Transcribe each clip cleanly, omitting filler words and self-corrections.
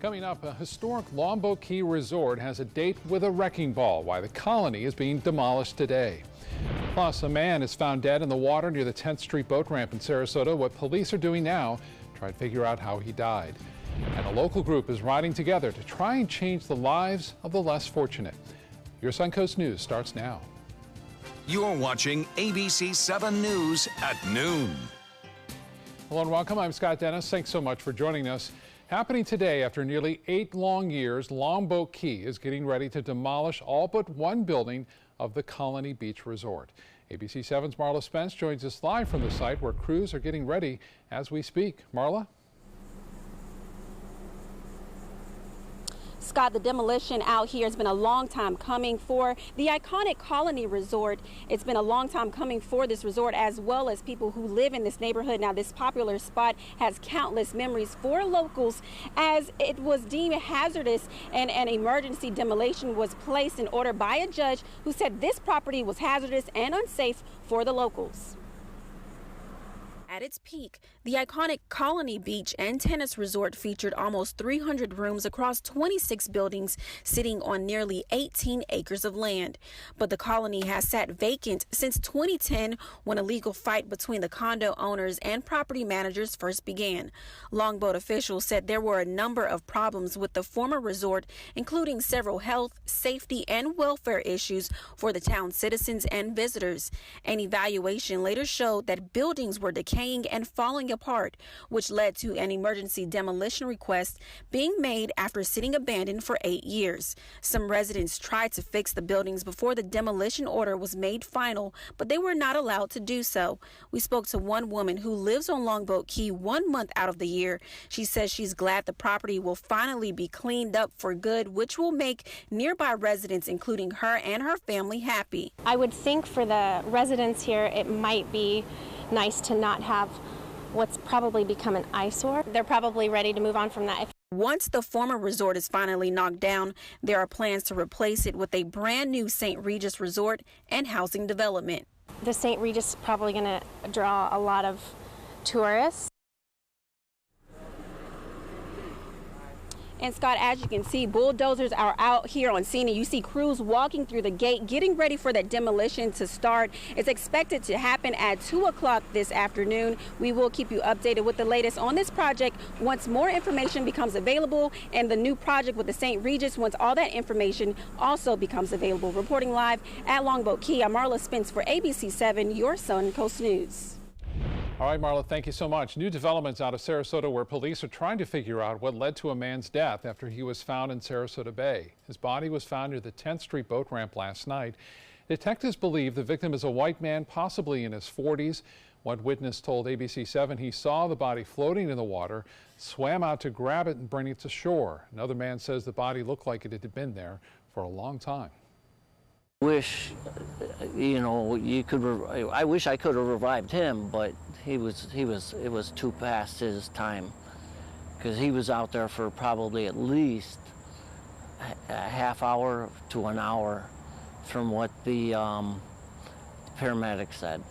Coming up, a historic Longboat Key resort has a date with a wrecking ball, why the colony is being demolished today. Plus, a man is found dead in the water near the 10th Street boat ramp in Sarasota. What police are doing now, try to figure out how he died. And a local group is riding together to try and change the lives of the less fortunate. Your Suncoast News starts now. You're watching ABC 7 News at noon. Hello and welcome. I'm Scott Dennis. Thanks so much for joining us. Happening today, after nearly 8 long years, Longboat Key is getting ready to demolish all but one building of the Colony Beach Resort. ABC 7's Marla Spence joins us live from the site where crews are getting ready as we speak. Marla? Scott, the demolition out here has been a long time coming for the iconic Colony Resort. It's been a long time coming for this resort as well as people who live in this neighborhood. Now, this popular spot has countless memories for locals as it was deemed hazardous and an emergency demolition was placed in order by a judge who said this property was hazardous and unsafe for the locals. At its peak, the iconic Colony Beach and Tennis Resort featured almost 300 rooms across 26 buildings sitting on nearly 18 acres of land. But the Colony has sat vacant since 2010 when a legal fight between the condo owners and property managers first began. Longboat officials said there were a number of problems with the former resort, including several health, safety, and welfare issues for the town's citizens and visitors. An evaluation later showed that buildings were decaying and falling apart, which led to an emergency demolition request being made after sitting abandoned for 8 years. Some residents tried to fix the buildings before the demolition order was made final, but they were not allowed to do so. We spoke to one woman who lives on Longboat Key 1 month out of the year. She says she's glad the property will finally be cleaned up for good, which will make nearby residents, including her and her family, happy. I would think for the residents here, it might be nice to not have what's probably become an eyesore. They're probably ready to move on from that. Once the former resort is finally knocked down, there are plans to replace it with a brand new St. Regis resort and housing development. The St. Regis is probably going to draw a lot of tourists. And Scott, as you can see, bulldozers are out here on scene, and you see crews walking through the gate, getting ready for that demolition to start. It's expected to happen at 2 o'clock this afternoon. We will keep you updated with the latest on this project once more information becomes available, and the new project with the St. Regis, once all that information also becomes available. Reporting live at Longboat Key, I'm Marla Spence for ABC 7, your Suncoast News. All right, Marla, thank you so much. New developments out of Sarasota where police are trying to figure out what led to a man's death after he was found in Sarasota Bay. His body was found near the 10th Street boat ramp last night. Detectives believe the victim is a white man, possibly in his 40s. One witness told ABC 7 he saw the body floating in the water, swam out to grab it and bring it to shore. Another man says the body looked like it had been there for a long time. Wish, you know, I wish I could have revived him, but it was too past his time, because he was out there for probably at least a half hour to an hour from what the paramedics said.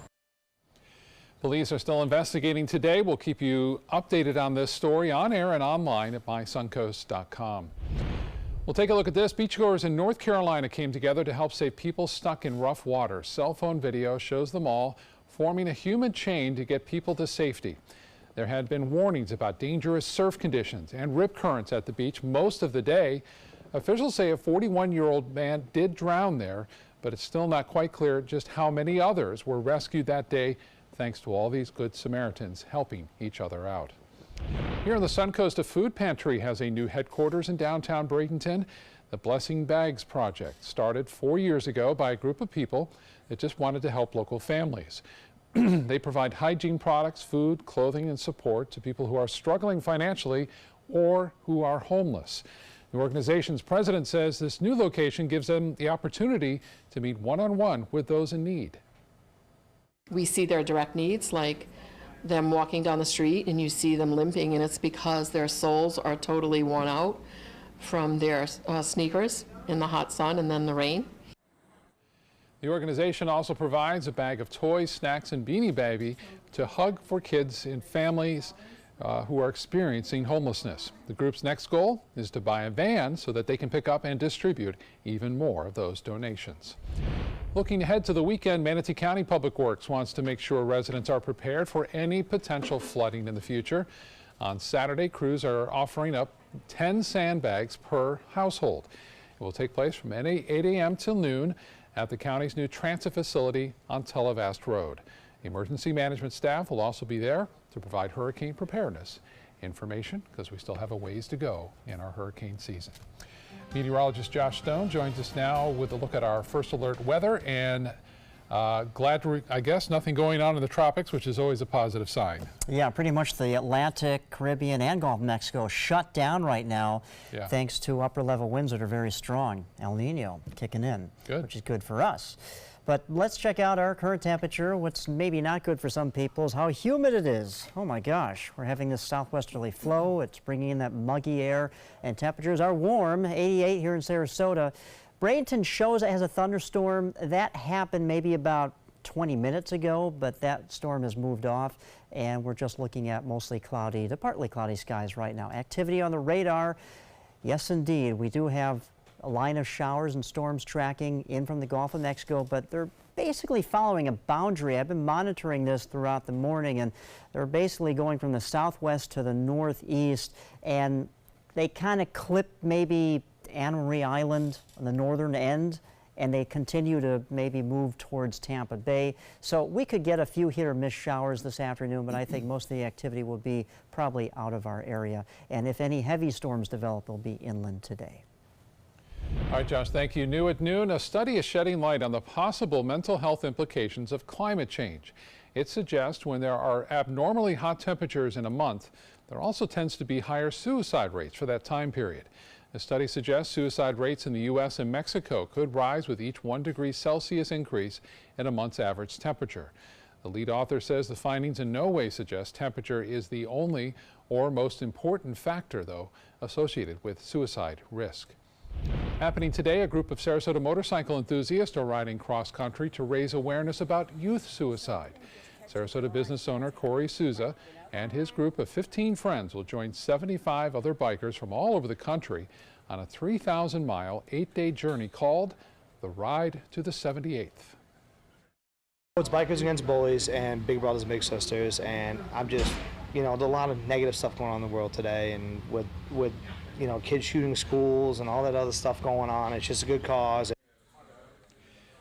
Police are still investigating today. We'll keep you updated on this story on air and online at mysuncoast.com. We'll take a look at this. Beachgoers in North Carolina came together to help save people stuck in rough water. Cell phone video shows them all forming a human chain to get people to safety. There had been warnings about dangerous surf conditions and rip currents at the beach most of the day. Officials say a 41-year-old man did drown there, but it's still not quite clear just how many others were rescued that day, thanks to all these good Samaritans helping each other out. Here on the Suncoast, a food pantry has a new headquarters in downtown Bradenton. The Blessing Bags Project started 4 years ago by a group of people that just wanted to help local families. They provide hygiene products, food, clothing, and support to people who are struggling financially or who are homeless. The organization's president says this new location gives them the opportunity to meet one-on-one with those in need. We see their direct needs, like them walking down the street and you see them limping, and it's because their soles are totally worn out from their sneakers in the hot sun and then the rain. The organization also provides a bag of toys, snacks, and Beanie Baby to hug for kids in families who are experiencing homelessness. The group's next goal is to buy a van so that they can pick up and distribute even more of those donations. Looking ahead to the weekend, Manatee County Public Works wants to make sure residents are prepared for any potential flooding in the future. On Saturday, crews are offering up 10 sandbags per household. It will take place from 8 a.m. till noon at the county's new transit facility on Televast Road. Emergency management staff will also be there to provide hurricane preparedness information because we still have a ways to go in our hurricane season. Meteorologist Josh Stone joins us now with a look at our first alert weather, and I guess nothing going on in the tropics, which is always a positive sign. Yeah, pretty much the Atlantic, Caribbean, and Gulf of Mexico shut down right now thanks to upper level winds that are very strong. El Nino kicking in, which is good for us. But let's check out our current temperature. What's maybe not good for some people is how humid it is. Oh my gosh, we're having this southwesterly flow. It's bringing in that muggy air, and temperatures are warm, 88 here in Sarasota. Bradenton shows it has a thunderstorm. That happened maybe about 20 minutes ago, but that storm has moved off, and we're just looking at mostly cloudy to partly cloudy skies right now. Activity on the radar, yes indeed, we do have a line of showers and storms tracking in from the Gulf of Mexico, but they're basically following a boundary. I've been monitoring this throughout the morning, and they're basically going from the southwest to the northeast, and they kind of clip maybe Anna Maria Island on the northern end, and they continue to maybe move towards Tampa Bay. So we could get a few hit or miss showers this afternoon, but I think most of the activity will be probably out of our area. And if any heavy storms develop, they'll be inland today. All right, Josh, thank you. New at noon, a study is shedding light on the possible mental health implications of climate change. It suggests when there are abnormally hot temperatures in a month, there also tends to be higher suicide rates for that time period. The study suggests suicide rates in the U.S. and Mexico could rise with each 1 degree Celsius increase in a month's average temperature. The lead author says the findings in no way suggest temperature is the only or most important factor, though, associated with suicide risk. Happening today, a group of Sarasota motorcycle enthusiasts are riding cross-country to raise awareness about youth suicide. Sarasota business owner Corey Souza and his group of 15 friends will join 75 other bikers from all over the country on a 3,000-mile, 8-day journey called the Ride to the 78th. It's Bikers Against Bullies and Big Brothers Big Sisters, and I'm just, there's a lot of negative stuff going on in the world today, and with kids shooting schools and all that other stuff going on. It's just a good cause.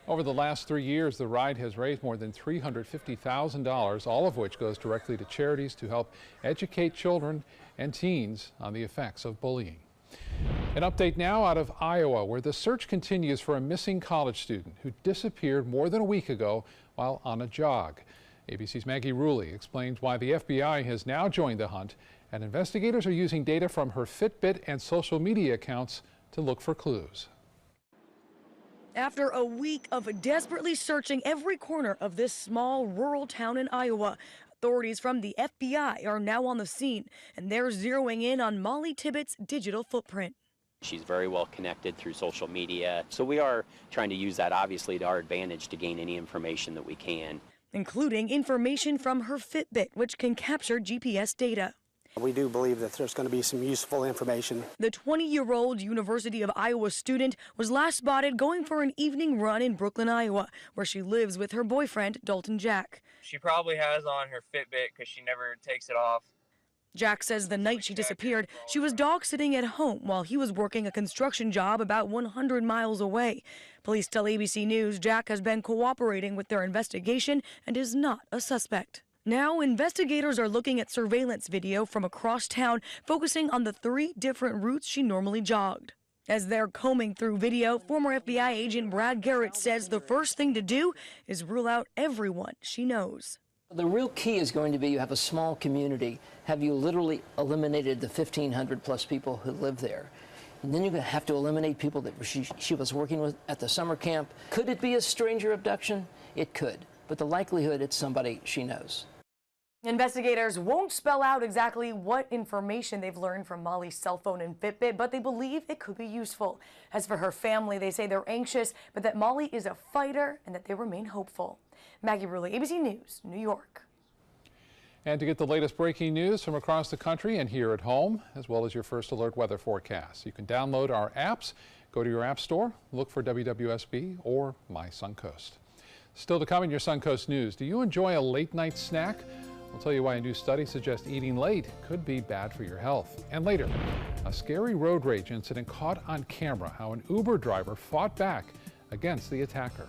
Over the last 3 years, the ride has raised more than $350,000, all of which goes directly to charities to help educate children and teens on the effects of bullying. An update now out of Iowa, where the search continues for a missing college student who disappeared more than a week ago while on a jog. ABC's Maggie Rulli explains why the FBI has now joined the hunt, and investigators are using data from her Fitbit and social media accounts to look for clues. After a week of desperately searching every corner of this small rural town in Iowa, authorities from the FBI are now on the scene, and they're zeroing in on Molly Tibbetts' digital footprint. She's very well connected through social media, so we are trying to use that obviously to our advantage to gain any information that we can, including information from her Fitbit, which can capture GPS data. We do believe that there's going to be some useful information. The 20-year-old University of Iowa student was last spotted going for an evening run in Brooklyn, Iowa, where she lives with her boyfriend, Dalton Jack. She probably has on her Fitbit because she never takes it off. Jack says the night she disappeared, she was dog sitting at home while he was working a construction job about 100 miles away. Police tell ABC News Jack has been cooperating with their investigation and is not a suspect. Now, investigators are looking at surveillance video from across town, focusing on the 3 different routes she normally jogged. As they're combing through video, former FBI agent Brad Garrett says the first thing to do is rule out everyone she knows. The real key is going to be you have a small community. Have you literally eliminated the 1,500 plus people who live there? And then you're going to have to eliminate people that she was working with at the summer camp. Could it be a stranger abduction? It could. But the likelihood it's somebody she knows. Investigators won't spell out exactly what information they've learned from Molly's cell phone and Fitbit, but they believe it could be useful. As for her family, they say they're anxious, but that Molly is a fighter and that they remain hopeful. Maggie Rulli, ABC News, New York. And to get the latest breaking news from across the country and here at home, as well as your first alert weather forecast, you can download our apps. Go to your app store, look for WWSB or My Suncoast. Still to come in your Suncoast News, do you enjoy a late night snack? We'll tell you why a new study suggests eating late could be bad for your health. And later, a scary road rage incident caught on camera, how an Uber driver fought back against the attacker.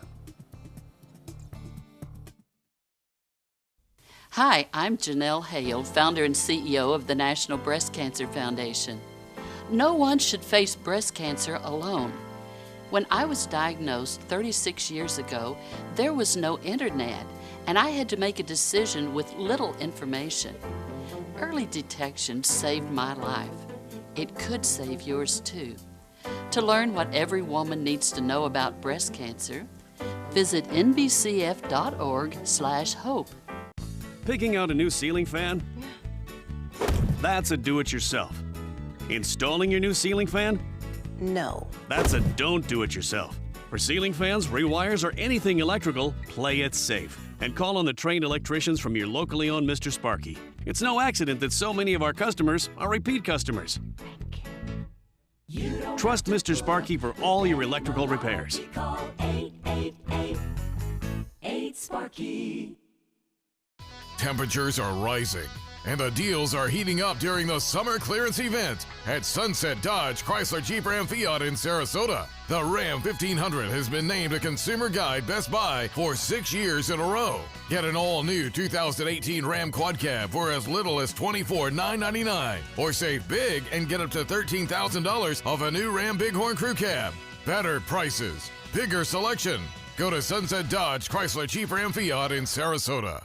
Hi, I'm Janelle Hale, founder and CEO of the National Breast Cancer Foundation. No one should face breast cancer alone. When I was diagnosed 36 years ago, there was no internet, and I had to make a decision with little information. Early detection saved my life. It could save yours too. To learn what every woman needs to know about breast cancer, visit nbcf.org/hope. Picking out a new ceiling fan? That's a do-it-yourself. Installing your new ceiling fan? No. That's a don't do it yourself. For ceiling fans, rewires, or anything electrical, play it safe. And call on the trained electricians from your locally owned Mr. Sparky. It's no accident that so many of our customers are repeat customers. Trust Mr. Sparky for all your electrical repairs. Call 888-8-SPARKY. Temperatures are rising, and the deals are heating up during the summer clearance event at Sunset Dodge Chrysler Jeep Ram Fiat in Sarasota. The Ram 1500 has been named a Consumer Guide Best Buy for 6 years in a row. Get an all-new 2018 Ram Quad Cab for as little as $24,999, or save big and get up to $13,000 off a new Ram Bighorn Crew Cab. Better prices, bigger selection. Go to Sunset Dodge Chrysler Jeep Ram Fiat in Sarasota.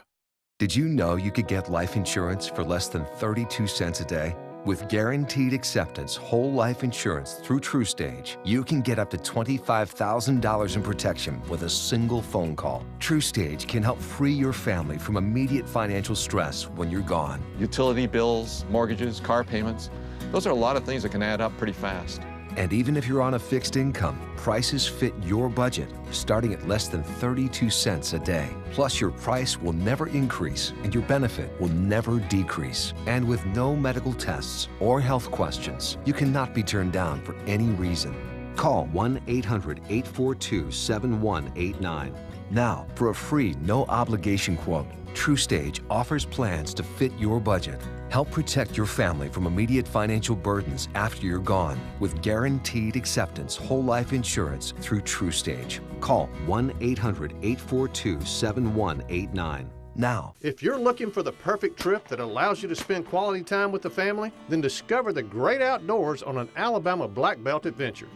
Did you know you could get life insurance for less than 32 cents a day? With Guaranteed Acceptance whole life insurance through TruStage, you can get up to $25,000 in protection with a single phone call. TruStage can help free your family from immediate financial stress when you're gone. Utility bills, mortgages, car payments, those are a lot of things that can add up pretty fast. And even if you're on a fixed income, prices fit your budget, starting at less than 32 cents a day. Plus, your price will never increase and your benefit will never decrease. And with no medical tests or health questions, you cannot be turned down for any reason. Call 1-800-842-7189. Now, for a free, no-obligation quote, TruStage offers plans to fit your budget. Help protect your family from immediate financial burdens after you're gone with Guaranteed Acceptance whole life insurance through TruStage. Call 1-800-842-7189 now. If you're looking for the perfect trip that allows you to spend quality time with the family, then discover the great outdoors on an Alabama Black Belt adventure.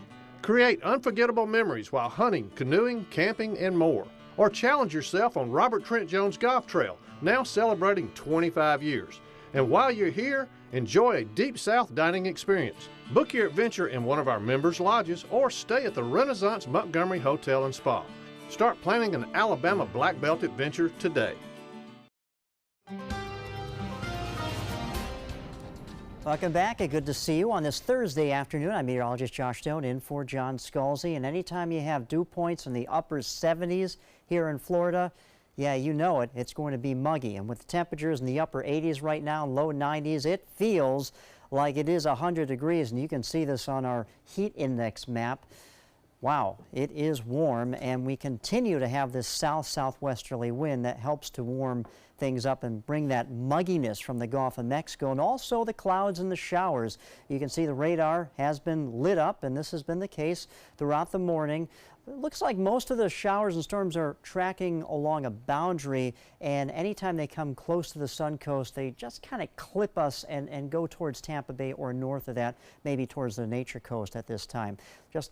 Create unforgettable memories while hunting, canoeing, camping, and more. Or challenge yourself on Robert Trent Jones Golf Trail, now celebrating 25 years. And while you're here, enjoy a Deep South dining experience. Book your adventure in one of our members' lodges or stay at the Renaissance Montgomery Hotel and Spa. Start planning an Alabama Black Belt adventure today. Welcome back. Good to see you on this Thursday afternoon. I'm meteorologist Josh Stone in for John Scalzi. And anytime you have dew points in the upper 70s here in Florida, yeah, you know it, it's going to be muggy. And with the temperatures in the upper 80s right now, low 90s, it feels like it is 100 degrees. And you can see this on our heat index map. Wow, it is warm, and we continue to have this south-southwesterly wind that helps to warm things up and bring that mugginess from the Gulf of Mexico, and also the clouds and the showers. You can see the radar has been lit up, and this has been the case throughout the morning. It looks like most of the showers and storms are tracking along a boundary, and anytime they come close to the Sun Coast, they just kind of clip us and go towards Tampa Bay or north of that, maybe towards the Nature Coast at this time. Just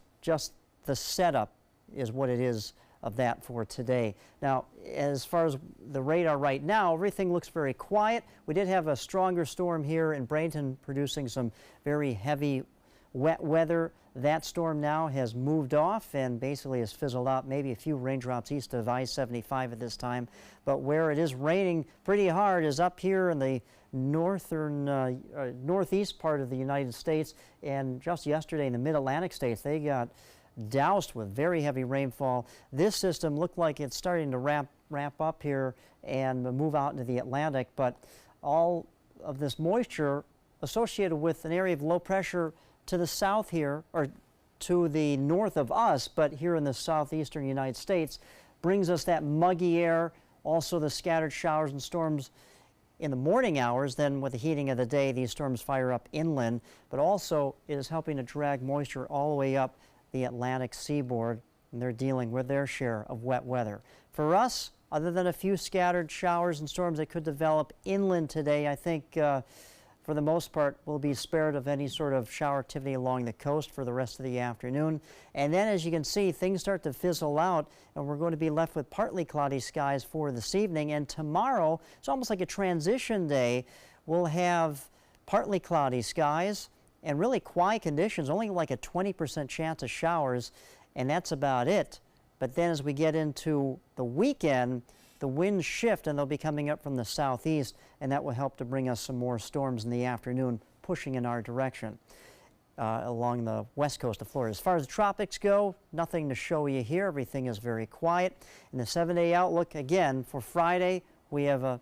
the setup is what it is of that for today. Now, as far as the radar right now, everything looks very quiet. We did have a stronger storm here in Bradenton producing some very heavy wet weather. That storm now has moved off and basically has fizzled out, maybe a few raindrops east of I-75 at this time. But where it is raining pretty hard is up here in the northern, northeast part of the United States. And just yesterday in the mid-Atlantic states, they got doused with very heavy rainfall. This system looked like it's starting to ramp up here and move out into the Atlantic, but all of this moisture associated with an area of low pressure to the south here, or to the north of us, but here in the southeastern United States, brings us that muggy air, also the scattered showers and storms in the morning hours. Then with the heating of the day, these storms fire up inland, but also it is helping to drag moisture all the way up the Atlantic seaboard, and they're dealing with their share of wet weather. For us, other than a few scattered showers and storms that could develop inland today, I think for the most part, we'll be spared of any sort of shower activity along the coast for the rest of the afternoon. And then, as you can see, things start to fizzle out, and we're going to be left with partly cloudy skies for this evening. And tomorrow, it's almost like a transition day. We'll have partly cloudy skies and really quiet conditions, only like a 20% chance of showers, and that's about it. But then as we get into the weekend, the winds shift and they'll be coming up from the southeast, and that will help to bring us some more storms in the afternoon, pushing in our direction along the west coast of Florida. As far as the tropics go, nothing to show you here. Everything is very quiet. In the 7-day outlook, again, for Friday, we have a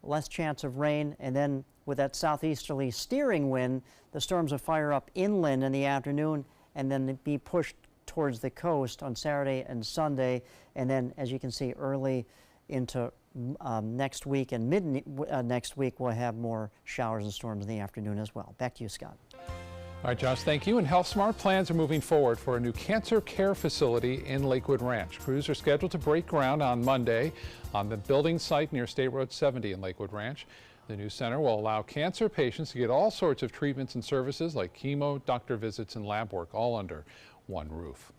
less chance of rain, and then with that southeasterly steering wind, the storms will fire up inland in the afternoon and then be pushed towards the coast on Saturday and Sunday, and then, as you can see, early into next week and mid next week, we'll have more showers and storms in the afternoon as well. Back to you, Scott. All right, Josh, thank you. And HealthSmart plans are moving forward for a new cancer care facility in Lakewood Ranch. Crews are scheduled to break ground on Monday on the building site near State Road 70 in Lakewood Ranch. The new center will allow cancer patients to get all sorts of treatments and services like chemo, doctor visits, and lab work, all under one roof.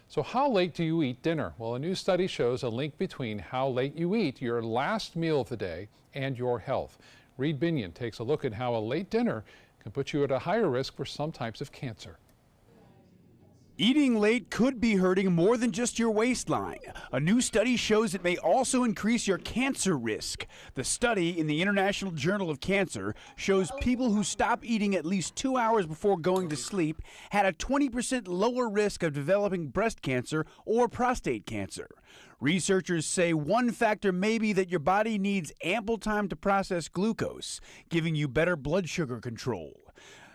So how late do you eat dinner? Well, a new study shows a link between how late you eat your last meal of the day and your health. Reed Binion takes a look at how a late dinner can put you at a higher risk for some types of cancer. Eating late could be hurting more than just your waistline. A new study shows it may also increase your cancer risk. The study in the International Journal of Cancer shows people who stop eating at least 2 hours before going to sleep had a 20% lower risk of developing breast cancer or prostate cancer. Researchers say one factor may be that your body needs ample time to process glucose, giving you better blood sugar control.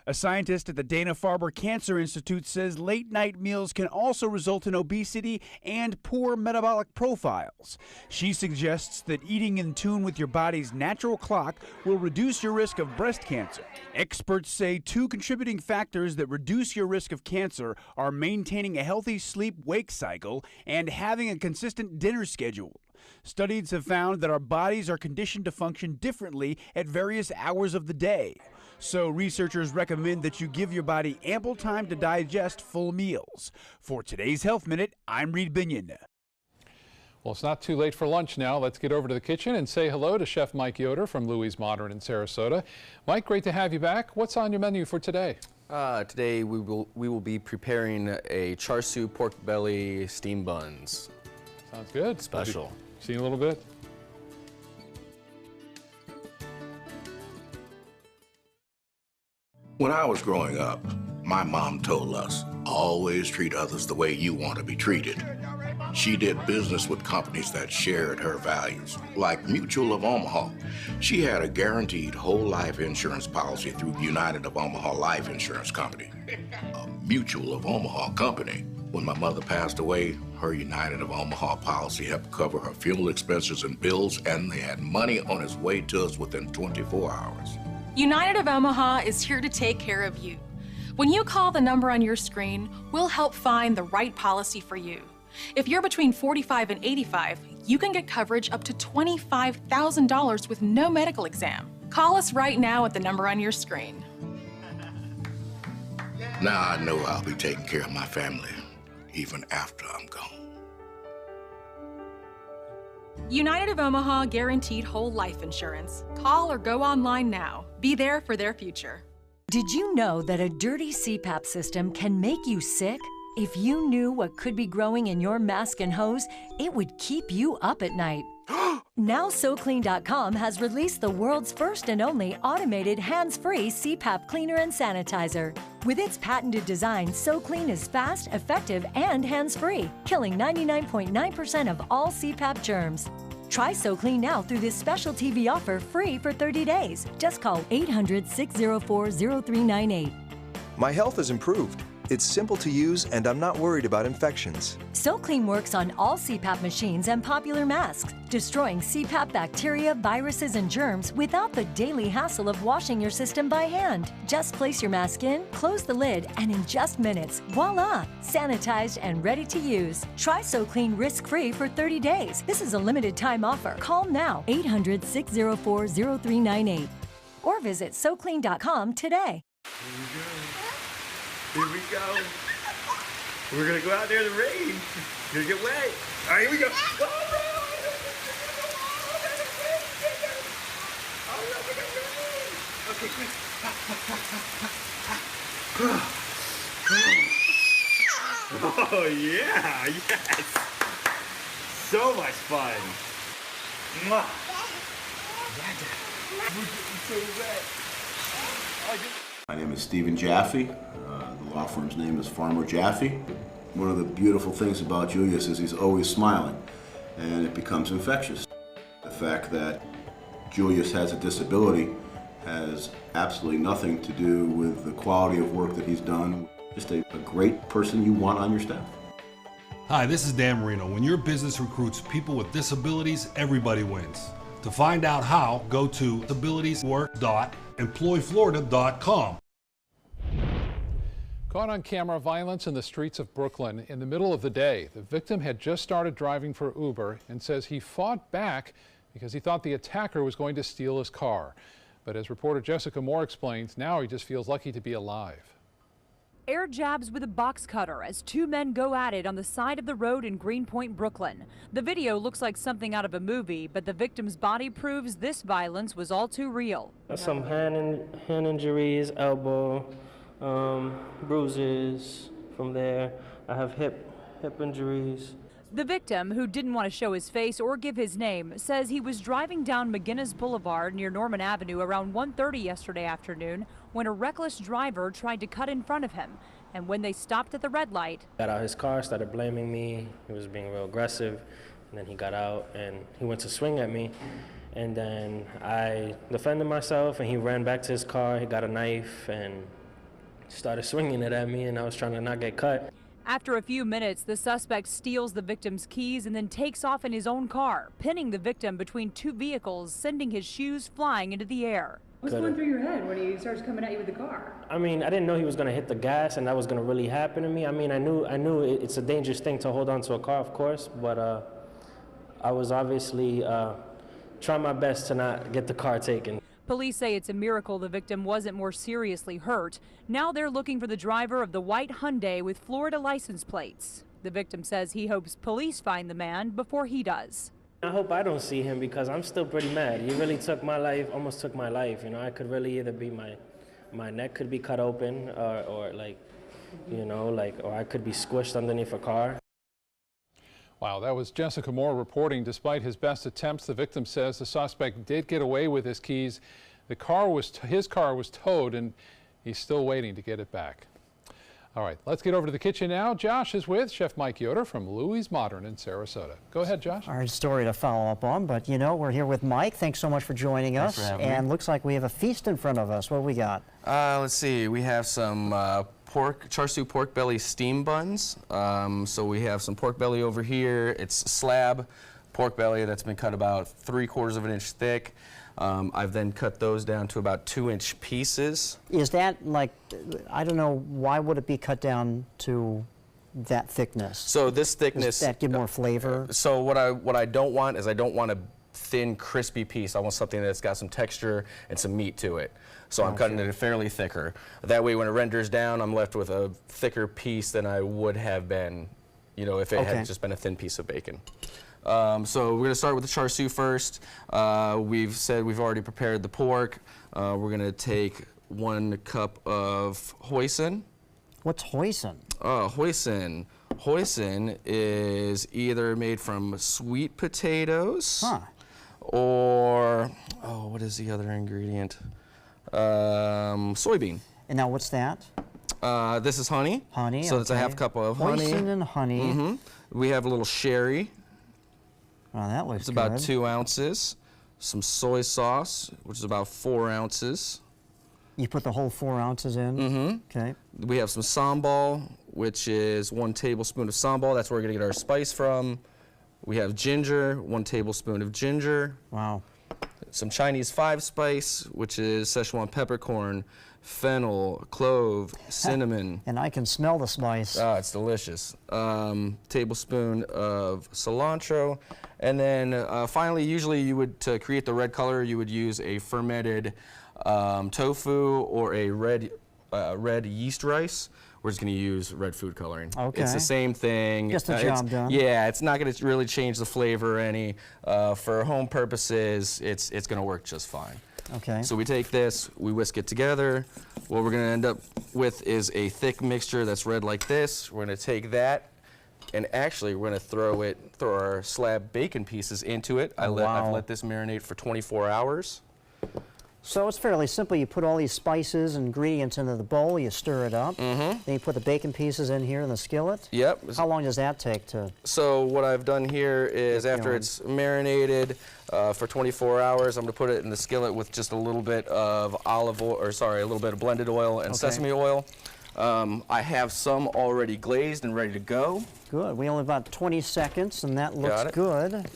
A scientist at the Dana-Farber Cancer Institute says late-night meals can also result in obesity and poor metabolic profiles. She suggests that eating in tune with your body's natural clock will reduce your risk of breast cancer. Experts say 2 contributing factors that reduce your risk of cancer are maintaining a healthy sleep-wake cycle and having a consistent dinner schedule. Studies have found that our bodies are conditioned to function differently at various hours of the day. So researchers recommend that you give your body ample time to digest full meals. For today's Health Minute, I'm Reed Binion. Well, it's not too late for lunch now. Let's get over to the kitchen and say hello to Chef Mike Yoder from Louie's Modern in Sarasota. Mike, great to have you back. What's on your menu for today? Today we will be preparing a char siu pork belly steamed buns. Sounds good. Special. Seen a little bit? When I was growing up, my mom told us, always treat others the way you want to be treated. She did business with companies that shared her values, like Mutual of Omaha. She had a guaranteed whole life insurance policy through United of Omaha Life Insurance Company, a Mutual of Omaha company. When my mother passed away, her United of Omaha policy helped cover her funeral expenses and bills, and they had money on its way to us within 24 hours. United of Omaha is here to take care of you. When you call the number on your screen, we'll help find the right policy for you. If you're between 45 and 85, you can get coverage up to $25,000 with no medical exam. Call us right now at the number on your screen. Now I know I'll be taking care of my family, even after I'm gone. United of Omaha guaranteed whole life insurance. Call or go online now. Be there for their future. Did you know that a dirty CPAP system can make you sick? If you knew what could be growing in your mask and hose, it would keep you up at night. Now SoClean.com has released the world's first and only automated hands-free CPAP cleaner and sanitizer. With its patented design, SoClean is fast, effective, and hands-free, killing 99.9% of all CPAP germs. Try SoClean now through this special TV offer free for 30 days. Just call 800-604-0398. My health has improved. It's simple to use, and I'm not worried about infections. SoClean works on all CPAP machines and popular masks, destroying CPAP bacteria, viruses, and germs without the daily hassle of washing your system by hand. Just place your mask in, close the lid, and in just minutes, voila! Sanitized and ready to use. Try SoClean risk-free for 30 days. This is a limited-time offer. Call now, 800-604-0398. Or visit SoClean.com today. Here we go. We're gonna go out there in the rain. Gonna get wet. All right, here we go. Okay, quick. Oh yeah, yes. So much fun. Mwah. We're getting so wet. My name is Stephen Jaffe. The law firm's name is Farmer Jaffe. One of the beautiful things about Julius is he's always smiling, and it becomes infectious. The fact that Julius has a disability has absolutely nothing to do with the quality of work that he's done. Just a great person you want on your staff. Hi, this is Dan Marino. When your business recruits people with disabilities, everybody wins. To find out how, go to disabilitieswork.employflorida.com. Caught on camera, violence in the streets of Brooklyn in the middle of the day. The victim had just started driving for Uber and says he fought back because he thought the attacker was going to steal his car. But as reporter Jessica Moore explains, now he just feels lucky to be alive. Air jabs with a box cutter as two men go at it on the side of the road in Greenpoint, Brooklyn. The video looks like something out of a movie, but the victim's body proves this violence was all too real. Some hand injuries, elbow, bruises from there. I have hip injuries. The victim, who didn't want to show his face or give his name, says he was driving down McGinnis Boulevard near Norman Avenue around 1:30 yesterday afternoon when a reckless driver tried to cut in front of him. And when they stopped at the red light, got out his car, started blaming me. He was being real aggressive. And then he got out and he went to swing at me. And then I defended myself and he ran back to his car. He got a knife and started swinging it at me, and I was trying to not get cut. After a few minutes, the suspect steals the victim's keys and then takes off in his own car, pinning the victim between two vehicles, sending his shoes flying into the air. What's going through your head when he starts coming at you with the car? I mean, I didn't know he was going to hit the gas and that was going to really happen to me. I mean, I knew it's a dangerous thing to hold on to a car, of course, but I was obviously trying my best to not get the car taken. Police say it's a miracle the victim wasn't more seriously hurt. Now they're looking for the driver of the white Hyundai with Florida license plates. The victim says he hopes police find the man before he does. I hope I don't see him because I'm still pretty mad. He really took my life, almost took my life. You know, I could really either be my neck could be cut open or like, you know, like, or I could be squished underneath a car. Wow, that was Jessica Moore reporting. Despite his best attempts, the victim says the suspect did get away with his keys. His car was towed, and he's still waiting to get it back. All right, let's get over to the kitchen now. Josh is with Chef Mike Yoder from Louie's Modern in Sarasota. Go ahead, Josh. Hard story to follow up on, but you know, we're here with Mike. Thanks so much for joining us. Thanks for having me. And looks like we have a feast in front of us. What do we got? Let's see. We have some char siu pork belly steam buns. So we have some pork belly over here. It's slab pork belly that's been cut about 3/4 of an inch thick. I've then cut those down to about 2-inch pieces. Is that like, I don't know, why would it be cut down to that thickness? So this thickness. Does that give more flavor? So what I don't want is I don't want a thin, crispy piece. I want something that's got some texture and some meat to it. So I'm cutting it fairly thicker. That way when it renders down, I'm left with a thicker piece than I would have been, you know, if it had just been a thin piece of bacon. So we're going to start with the char siu first. We've said we've already prepared the pork. We're going to take 1 cup of hoisin. What's hoisin? Hoisin. Hoisin is either made from sweet potatoes or, what is the other ingredient? Soybean. And now what's that? This is honey. Honey, so it's a 1/2 cup of honey. Hoisin and honey. We have a little sherry. Oh, that looks It's about good. 2 ounces. Some soy sauce, which is about 4 ounces. You put the whole 4 ounces in? Mm-hmm. Okay. We have some sambal, which is 1 tablespoon of sambal. That's where we're gonna get our spice from. We have ginger, 1 tablespoon of ginger. Wow. Some Chinese 5-spice, which is Szechuan peppercorn, fennel, clove, cinnamon. And I can smell the spice. Ah, it's delicious. Tablespoon of cilantro. And then finally, usually you would, to create the red color, you would use a fermented tofu or a red yeast rice. We're just going to use red food coloring. Okay. It's the same thing. Just the job done. Yeah, it's not going to really change the flavor any. For home purposes, it's going to work just fine. Okay. So we take this, we whisk it together. What we're going to end up with is a thick mixture that's red like this. We're going to take that, and actually we're going to throw our slab bacon pieces into it. I've let this marinate for 24 hours. So it's fairly simple. You put all these spices and ingredients into the bowl, you stir it up, then you put the bacon pieces in here in the skillet. Yep. How long does that take to? So what I've done here is after it's marinated for 24 hours, I'm going to put it in the skillet with just a little bit of a little bit of blended oil and sesame oil. I have some already glazed and ready to go. Good. We only have about 20 seconds, and that looks good.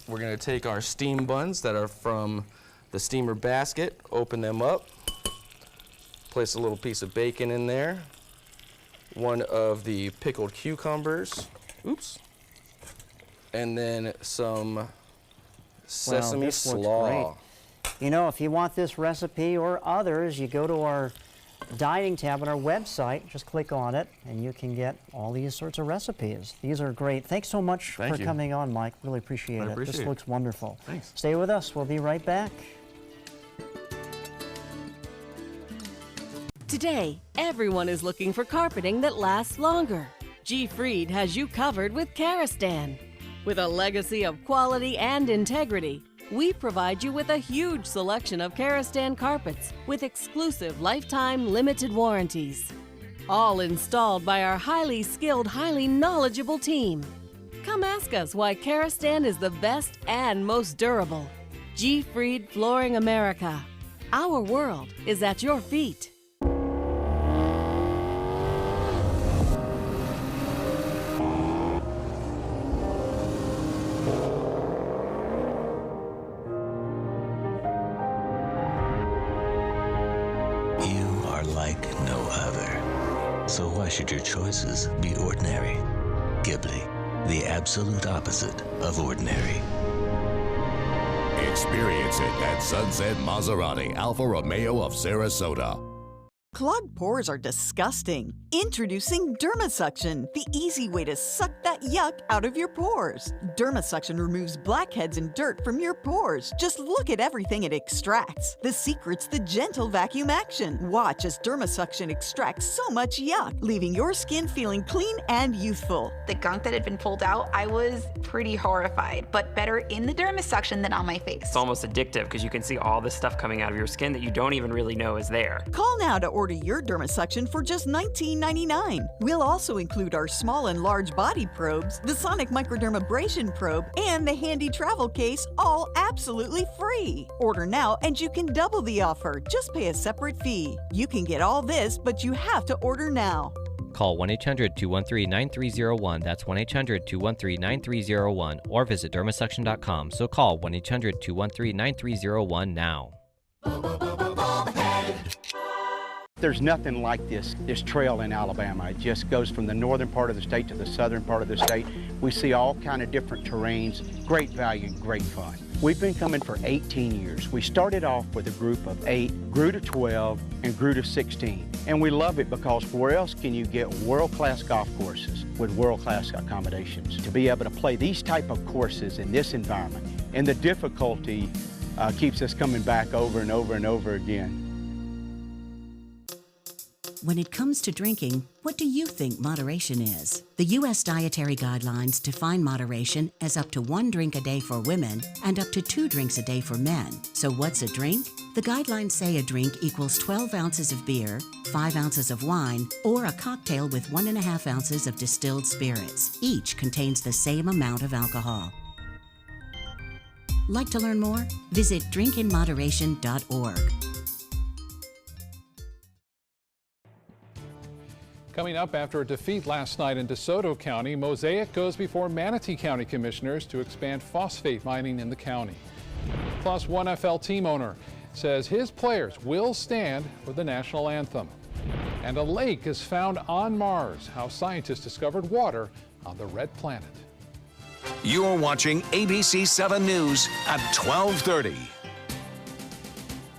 We're going to take our steam buns that are from the steamer basket, open them up, place a little piece of bacon in there, 1 of the pickled cucumbers, and then some sesame slaw. You know, if you want this recipe or others, you go to our dining tab on our website, just click on it, and you can get all these sorts of recipes. These are great. Thanks so much for coming on, Mike. Really appreciate it. This looks wonderful. Thanks. Stay with us. We'll be right back. Today, everyone is looking for carpeting that lasts longer. G. Fried has you covered with Karastan. With a legacy of quality and integrity, we provide you with a huge selection of Karastan carpets with exclusive lifetime limited warranties. All installed by our highly skilled, highly knowledgeable team. Come ask us why Karastan is the best and most durable. G. Fried Flooring America. Our world is at your feet. So why should your choices be ordinary? Ghibli, the absolute opposite of ordinary. Experience it at Sunset Maserati Alfa Romeo of Sarasota. Clogged pores are disgusting. Introducing Dermasuction, the easy way to suck that yuck out of your pores. Dermasuction removes blackheads and dirt from your pores. Just look at everything it extracts. The secret's the gentle vacuum action. Watch as Dermasuction extracts so much yuck, leaving your skin feeling clean and youthful. The gunk that had been pulled out, I was pretty horrified, but better in the Dermasuction than on my face. It's almost addictive because you can see all this stuff coming out of your skin that you don't even really know is there. Call now to order your Dermasuction for just $19.99. We'll also include our small and large body probes, the Sonic Microdermabrasion probe, and the handy travel case, all absolutely free. Order now and you can double the offer. Just pay a separate fee. You can get all this, but you have to order now. Call 1-800-213-9301. That's 1-800-213-9301. Or visit dermasuction.com. So call 1-800-213-9301 now. There's nothing like this trail in Alabama. It just goes from the northern part of the state to the southern part of the state. We see all kind of different terrains, great value, great fun. We've been coming for 18 years. We started off with a group of 8, grew to 12, and grew to 16. And we love it because where else can you get world-class golf courses with world-class accommodations? To be able to play these type of courses in this environment, and the difficulty keeps us coming back over and over and over again. When it comes to drinking, what do you think moderation is? The U.S. Dietary Guidelines define moderation as up to 1 drink a day for women and up to 2 drinks a day for men. So what's a drink? The guidelines say a drink equals 12 ounces of beer, 5 ounces of wine, or a cocktail with 1.5 ounces of distilled spirits. Each contains the same amount of alcohol. Like to learn more? Visit drinkinmoderation.org. Coming up, after a defeat last night in DeSoto County, Mosaic goes before Manatee County commissioners to expand phosphate mining in the county. Plus, one NFL team owner says his players will stand for the national anthem. And a lake is found on Mars, how scientists discovered water on the red planet. You're watching ABC 7 News at 12:30.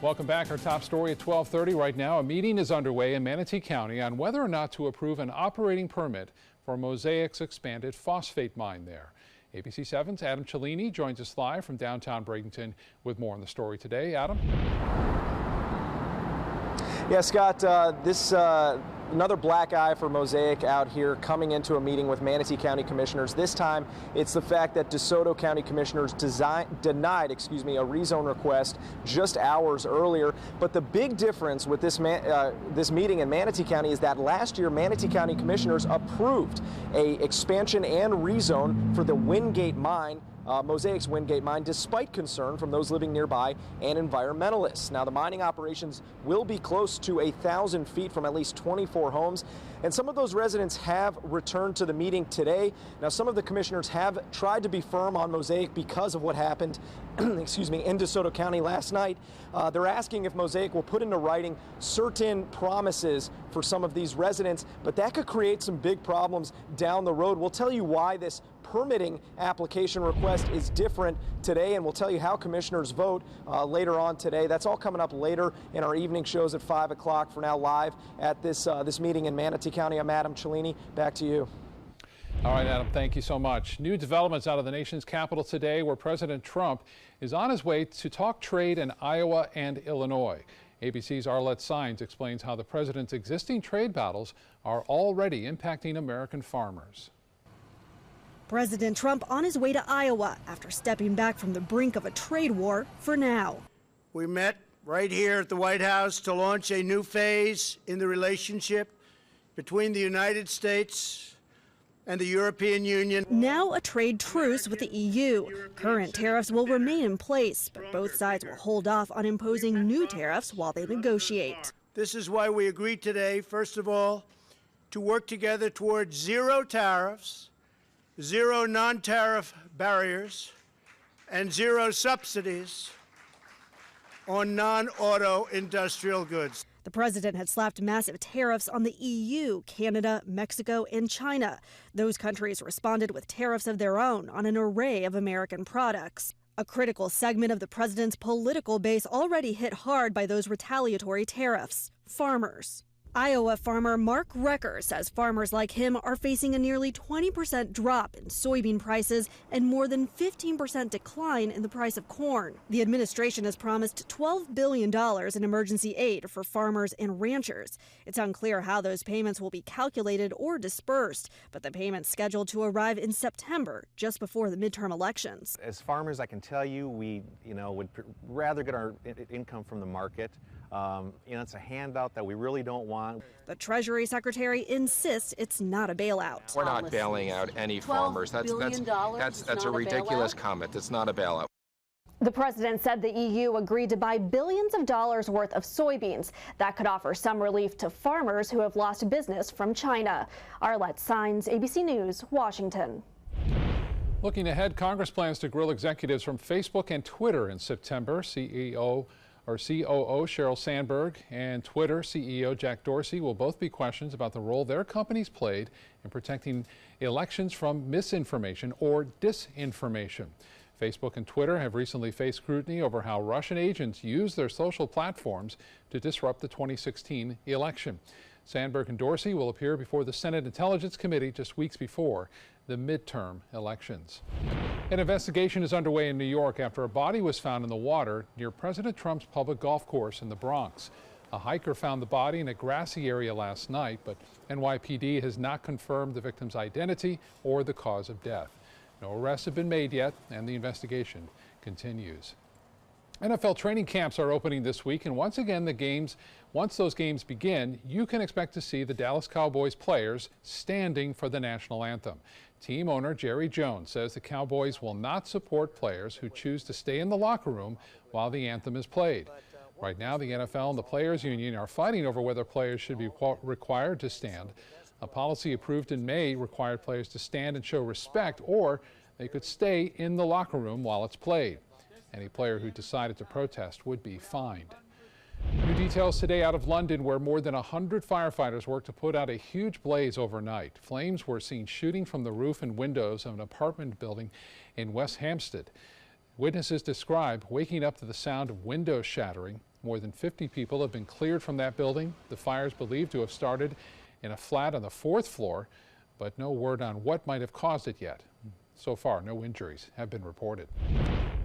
Welcome back. Our top story at 12:30 right now. A meeting is underway in Manatee County on whether or not to approve an operating permit for Mosaic's expanded phosphate mine there. ABC 7's Adam Cellini joins us live from downtown Bradenton with more on the story today. Adam? Yeah, Scott, another black eye for Mosaic out here coming into a meeting with Manatee County commissioners. This time, it's the fact that DeSoto County commissioners denied a rezone request just hours earlier. But the big difference with this meeting in Manatee County is that last year, Manatee County commissioners approved a expansion and rezone for the Wingate mine. Mosaic's Wingate mine, despite concern from those living nearby and environmentalists. Now, the mining operations will be close to 1,000 feet from at least 24 homes, and some of those residents have returned to the meeting today. Now, some of the commissioners have tried to be firm on Mosaic because of what happened in DeSoto County last night. They're asking if Mosaic will put into writing certain promises for some of these residents, but that could create some big problems down the road. We'll tell you why this permitting application request is different today, and we'll tell you how commissioners vote later on today. That's all coming up later in our evening shows at 5 o'clock. For now, live at this meeting in Manatee County, I'm Adam Cellini. Back to you. All right, Adam, thank you so much. New developments out of the nation's capital today, where President Trump is on his way to talk trade in Iowa and Illinois. ABC's Arlette Saenz explains how the president's existing trade battles are already impacting American farmers. President Trump on his way to Iowa after stepping back from the brink of a trade war for now. We met right here at the White House to launch a new phase in the relationship between the United States and the European Union. Now a trade truce with the EU. Current tariffs will remain in place, but both sides will hold off on imposing new tariffs while they negotiate. This is why we agreed today, first of all, to work together towards zero tariffs, zero non-tariff barriers, and zero subsidies on non-auto industrial goods. The president had slapped massive tariffs on the EU, Canada, Mexico, and China. Those countries responded with tariffs of their own on an array of American products. A critical segment of the president's political base already hit hard by those retaliatory tariffs: farmers. Iowa farmer Mark Recker says farmers like him are facing a nearly 20% drop in soybean prices and more than 15% decline in the price of corn. The administration has promised $12 billion in emergency aid for farmers and ranchers. It's unclear how those payments will be calculated or dispersed, but the payment's scheduled to arrive in September, just before the midterm elections. As farmers, I can tell you, we would rather get our income from the market. It's a handout that we really don't want. The Treasury Secretary insists it's not a bailout. We're not bailing out any farmers. That's a ridiculous comment. It's not a bailout. The president said the EU agreed to buy billions of dollars worth of soybeans. That could offer some relief to farmers who have lost business from China. Arlette Saenz, ABC News, Washington. Looking ahead, Congress plans to grill executives from Facebook and Twitter in September. COO Sheryl Sandberg and Twitter CEO Jack Dorsey will both be questioned about the role their companies played in protecting elections from misinformation or disinformation. Facebook and Twitter have recently faced scrutiny over how Russian agents used their social platforms to disrupt the 2016 election. Sandberg and Dorsey will appear before the Senate Intelligence Committee just weeks before the midterm elections. An investigation is underway in New York after a body was found in the water near President Trump's public golf course in the Bronx. A hiker found the body in a grassy area last night, but NYPD has not confirmed the victim's identity or the cause of death. No arrests have been made yet, and the investigation continues. NFL training camps are opening this week, and once again, once those games begin, you can expect to see the Dallas Cowboys players standing for the national anthem. Team owner Jerry Jones says the Cowboys will not support players who choose to stay in the locker room while the anthem is played. Right now, the NFL and the Players Union are fighting over whether players should be required to stand. A policy approved in May required players to stand and show respect, or they could stay in the locker room while it's played. Any player who decided to protest would be fined. New details today out of London, where more than 100 firefighters worked to put out a huge blaze overnight. Flames were seen shooting from the roof and windows of an apartment building in West Hampstead. Witnesses describe waking up to the sound of windows shattering. More than 50 people have been cleared from that building. The fire is believed to have started in a flat on the 4th floor, but no word on what might have caused it yet. So far, no injuries have been reported.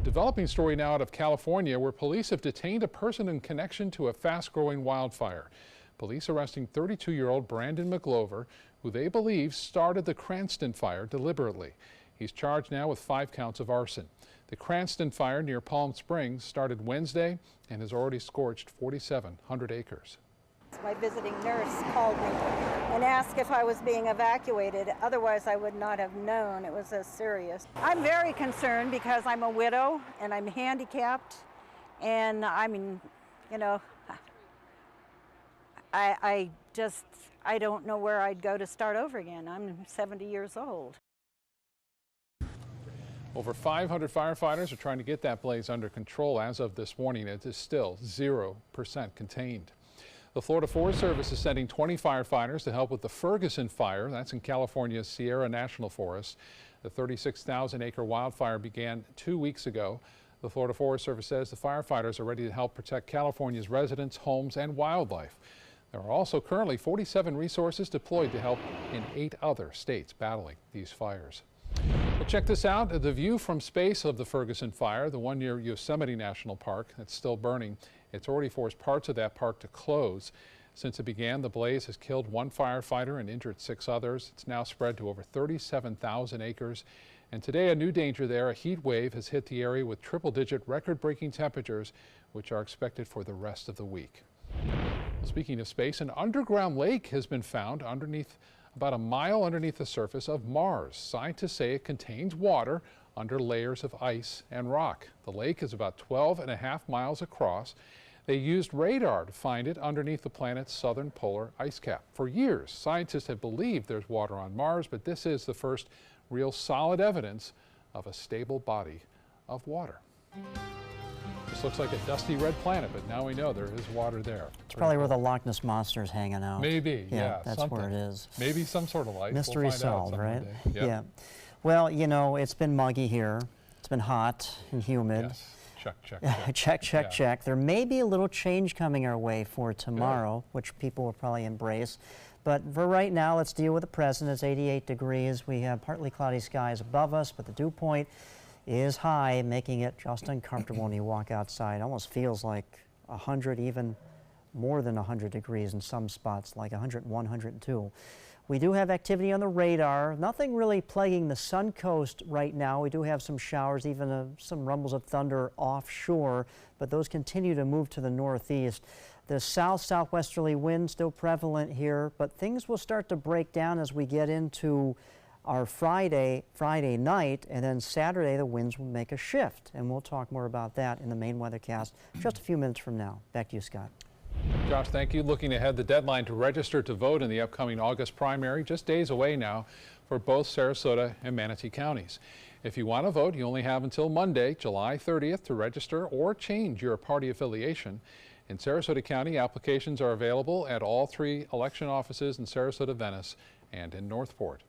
Developing story now out of California, where police have detained a person in connection to a fast-growing wildfire. Police arresting 32-year-old Brandon McGlover, who they believe started the Cranston fire deliberately. He's charged now with 5 counts of arson. The Cranston fire near Palm Springs started Wednesday and has already scorched 4,700 acres. My visiting nurse called me and asked if I was being evacuated. Otherwise, I would not have known it was as serious. I'm very concerned because I'm a widow and I'm handicapped, and I mean, you know, I don't know where I'd go to start over again. I'm 70 years old. Over 500 firefighters are trying to get that blaze under control. As of this morning, it is still 0% contained. The Florida Forest Service is sending 20 firefighters to help with the Ferguson fire. That's in California's Sierra National Forest. The 36,000-acre wildfire began 2 weeks ago. The Florida Forest Service says the firefighters are ready to help protect California's residents, homes, and wildlife. There are also currently 47 resources deployed to help in 8 other states battling these fires. Well, check this out, the view from space of the Ferguson fire, the one near Yosemite National Park that's still burning. It's already forced parts of that park to close. Since it began, the blaze has killed 1 firefighter and injured 6 others. It's now spread to over 37,000 acres. And today, a new danger there, a heat wave has hit the area with triple-digit record-breaking temperatures, which are expected for the rest of the week. Well, speaking of space, an underground lake has been found about a mile underneath the surface of Mars. Scientists say it contains water under layers of ice and rock. The lake is about 12.5 miles across. They used radar to find it underneath the planet's southern polar ice cap. For years, scientists have believed there's water on Mars, but this is the first real solid evidence of a stable body of water. This looks like a dusty red planet, but now we know there is water there. It's probably where the Loch Ness Monster's hanging out. Maybe, yeah, that's something. where it is. Maybe some sort of life. Mystery solved, right? Yep. Yeah. Well, you know, it's been muggy here. It's been hot and humid. Yes. Check. Check. There may be a little change coming our way for tomorrow, which people will probably embrace. But for right now, let's deal with the present. It's 88 degrees. We have partly cloudy skies above us, but the dew point is high, making it just uncomfortable when you walk outside. It almost feels like 100, even more than 100 degrees in some spots, like 101, 102. We do have activity on the radar. Nothing really plaguing the Suncoast right now. We do have some showers, even some rumbles of thunder offshore, but those continue to move to the northeast. The southwesterly wind still prevalent here, but things will start to break down as we get into our Friday night, and then Saturday the winds will make a shift, and we'll talk more about that in the main weathercast just a few minutes from now. Back to you, Scott. Josh, thank you. Looking ahead, the deadline to register to vote in the upcoming August primary, just days away now for both Sarasota and Manatee counties. If you want to vote, you only have until Monday, July 30th to register or change your party affiliation. In Sarasota County, applications are available at all 3 election offices in Sarasota, Venice, and in Northport.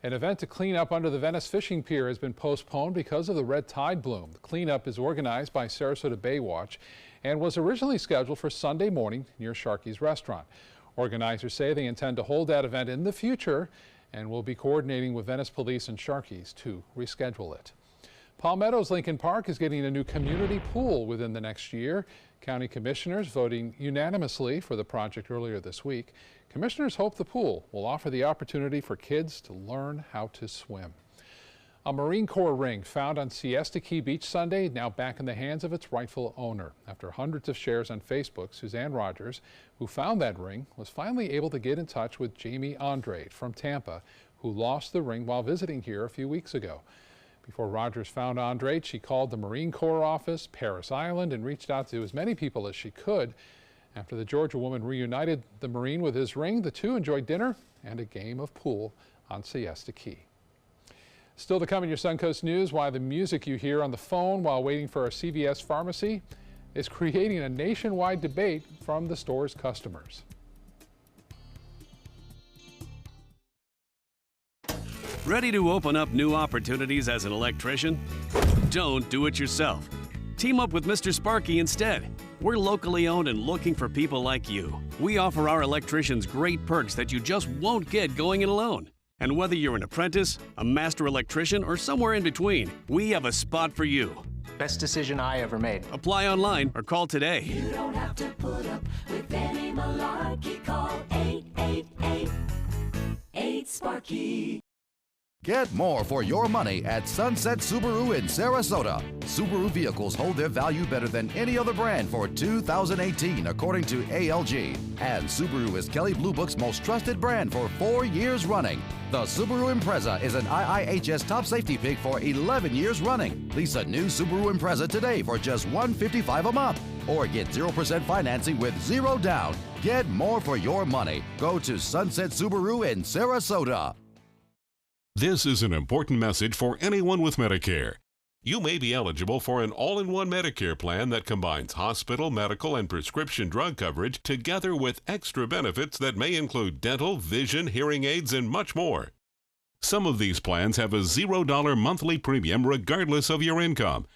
An event to clean up under the Venice Fishing Pier has been postponed because of the red tide bloom. The cleanup is organized by Sarasota Baywatch and was originally scheduled for Sunday morning near Sharkey's Restaurant. Organizers say they intend to hold that event in the future and will be coordinating with Venice Police and Sharkey's to reschedule it. Palmetto's Lincoln Park is getting a new community pool within the next year. County commissioners voting unanimously for the project earlier this week. Commissioners hope the pool will offer the opportunity for kids to learn how to swim. A Marine Corps ring found on Siesta Key Beach Sunday, now back in the hands of its rightful owner. After hundreds of shares on Facebook, Suzanne Rogers, who found that ring, was finally able to get in touch with Jamie Andrade from Tampa, who lost the ring while visiting here a few weeks ago. Before Rogers found Andrade, she called the Marine Corps office, Parris Island, and reached out to as many people as she could. After the Georgia woman reunited the Marine with his ring, the two enjoyed dinner and a game of pool on Siesta Key. Still to come in your Suncoast News, why the music you hear on the phone while waiting for a CVS pharmacy is creating a nationwide debate from the store's customers. Ready to open up new opportunities as an electrician? Don't do it yourself. Team up with Mr. Sparky instead. We're locally owned and looking for people like you. We offer our electricians great perks that you just won't get going it alone. And whether you're an apprentice, a master electrician, or somewhere in between, we have a spot for you. Best decision I ever made. Apply online or call today. You don't have to put up with any malarkey. Call 888-8-SPARKY. Get more for your money at Sunset Subaru in Sarasota. Subaru vehicles hold their value better than any other brand for 2018, according to ALG. And Subaru is Kelley Blue Book's most trusted brand for 4 years running. The Subaru Impreza is an IIHS top safety pick for 11 years running. Lease a new Subaru Impreza today for just $155 a month. Or get 0% financing with zero down. Get more for your money. Go to Sunset Subaru in Sarasota. This is an important message for anyone with Medicare. You may be eligible for an all-in-one Medicare plan that combines hospital, medical, and prescription drug coverage together with extra benefits that may include dental, vision, hearing aids, and much more. Some of these plans have a $0 monthly premium regardless of your income.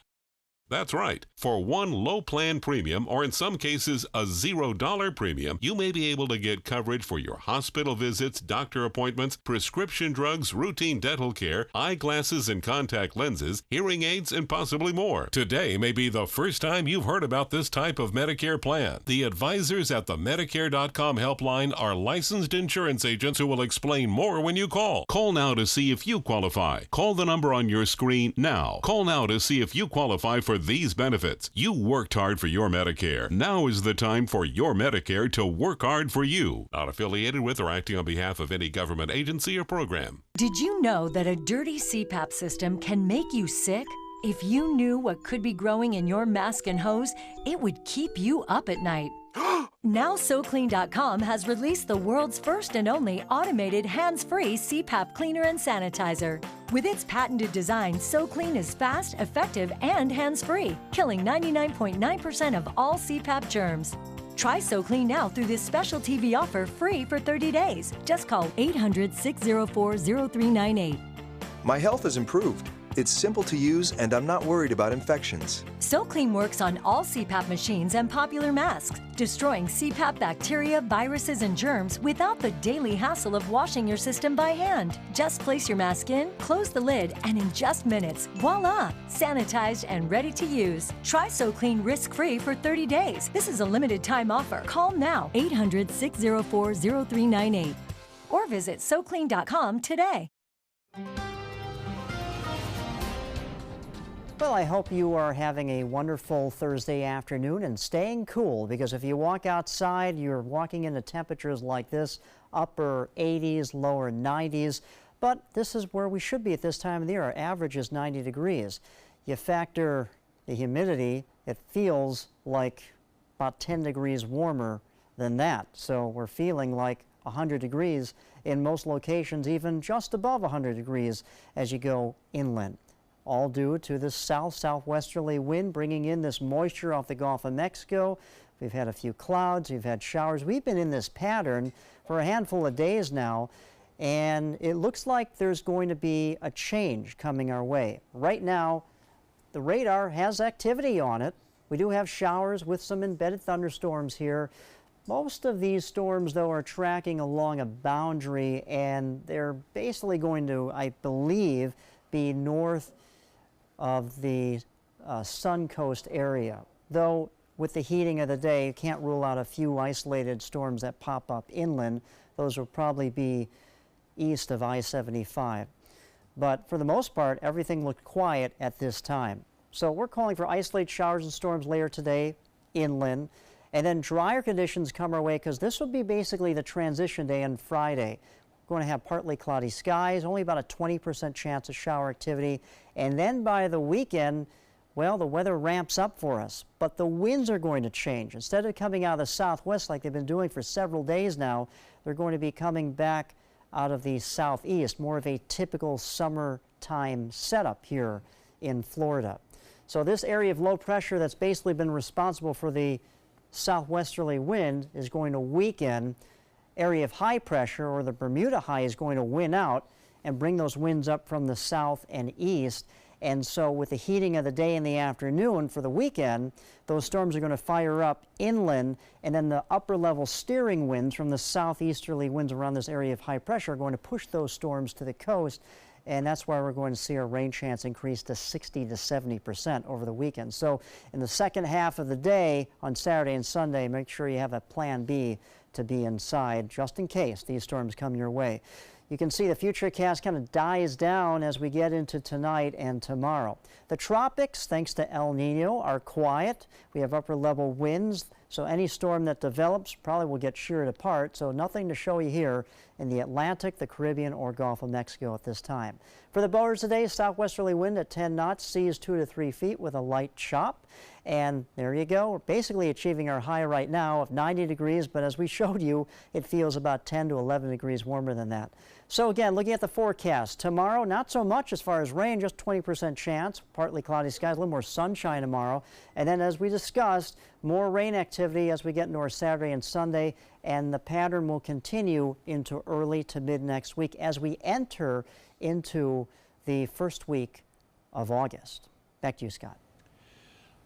That's right. For one low plan premium, or in some cases a $0 premium, you may be able to get coverage for your hospital visits, doctor appointments, prescription drugs, routine dental care, eyeglasses and contact lenses, hearing aids, and possibly more. Today may be the first time you've heard about this type of Medicare plan. The advisors at the Medicare.com helpline are licensed insurance agents who will explain more when you call. Call now to see if you qualify. Call the number on your screen now. Call now to see if you qualify for these benefits. You worked hard for your Medicare. Now is the time for your Medicare to work hard for you. Not affiliated with or acting on behalf of any government agency or program. Did you know that a dirty CPAP system can make you sick? If you knew what could be growing in your mask and hose, it would keep you up at night. Now SoClean.com has released the world's first and only automated hands-free CPAP cleaner and sanitizer. With its patented design, SoClean is fast, effective, and hands-free, killing 99.9% of all CPAP germs. Try SoClean now through this special TV offer free for 30 days. Just call 800-604-0398. My health has improved. It's simple to use, and I'm not worried about infections. SoClean works on all CPAP machines and popular masks, destroying CPAP bacteria, viruses, and germs without the daily hassle of washing your system by hand. Just place your mask in, close the lid, and in just minutes, voila! Sanitized and ready to use. Try SoClean risk-free for 30 days. This is a limited time offer. Call now, 800-604-0398, or visit SoClean.com today. Well, I hope you are having a wonderful Thursday afternoon and staying cool, because if you walk outside, you're walking into temperatures like this, upper 80s, lower 90s. But this is where we should be at this time of the year. Our average is 90 degrees. You factor the humidity, it feels like about 10 degrees warmer than that. So we're feeling like 100 degrees in most locations, even just above 100 degrees as you go inland. All due to the southwesterly wind bringing in this moisture off the Gulf of Mexico. We've had a few clouds, we've had showers. We've been in this pattern for a handful of days now, and it looks like there's going to be a change coming our way. Right now, the radar has activity on it. We do have showers with some embedded thunderstorms here. Most of these storms, though, are tracking along a boundary, and they're basically going to, I believe, be north of the Suncoast area. Though with the heating of the day, you can't rule out a few isolated storms that pop up inland. Those will probably be east of I-75. but for the most part, everything looked quiet at this time. So we're calling for isolated showers and storms later today inland, and then drier conditions come our way because this will be basically the transition day on Friday. We're going to have partly cloudy skies, only about a 20% chance of shower activity, and then by the weekend, well, the weather ramps up for us, but the winds are going to change. Instead of coming out of the southwest like they've been doing for several days now, they're going to be coming back out of the southeast, more of a typical summertime setup here in Florida. So this area of low pressure that's basically been responsible for the southwesterly wind is going to weaken. Area of high pressure, or the Bermuda high, is going to win out and bring those winds up from the south and east. And so with the heating of the day and the afternoon for the weekend, those storms are going to fire up inland, and then the upper level steering winds from the southeasterly winds around this area of high pressure are going to push those storms to the coast, and that's why we're going to see our rain chance increase to 60 to 70% over the weekend. So in the second half of the day on Saturday and Sunday, make sure you have a plan B to be inside just in case these storms come your way. You can see the futurecast kind of dies down as we get into tonight and tomorrow. The tropics, thanks to El Nino, are quiet. We have upper level winds, so any storm that develops probably will get sheared apart, so nothing to show you here in the Atlantic, the Caribbean, or Gulf of Mexico at this time. For the boaters today, southwesterly wind at 10 knots, seas 2 to 3 feet with a light chop. And there you go. We're basically achieving our high right now of 90 degrees, but as we showed you, it feels about 10 to 11 degrees warmer than that. So again, looking at the forecast, tomorrow, not so much as far as rain, just 20% chance, partly cloudy skies, a little more sunshine tomorrow. And then as we discussed, more rain activity as we get into our Saturday and Sunday, and the pattern will continue into early to mid next week as we enter into the first week of August. Back to you, Scott.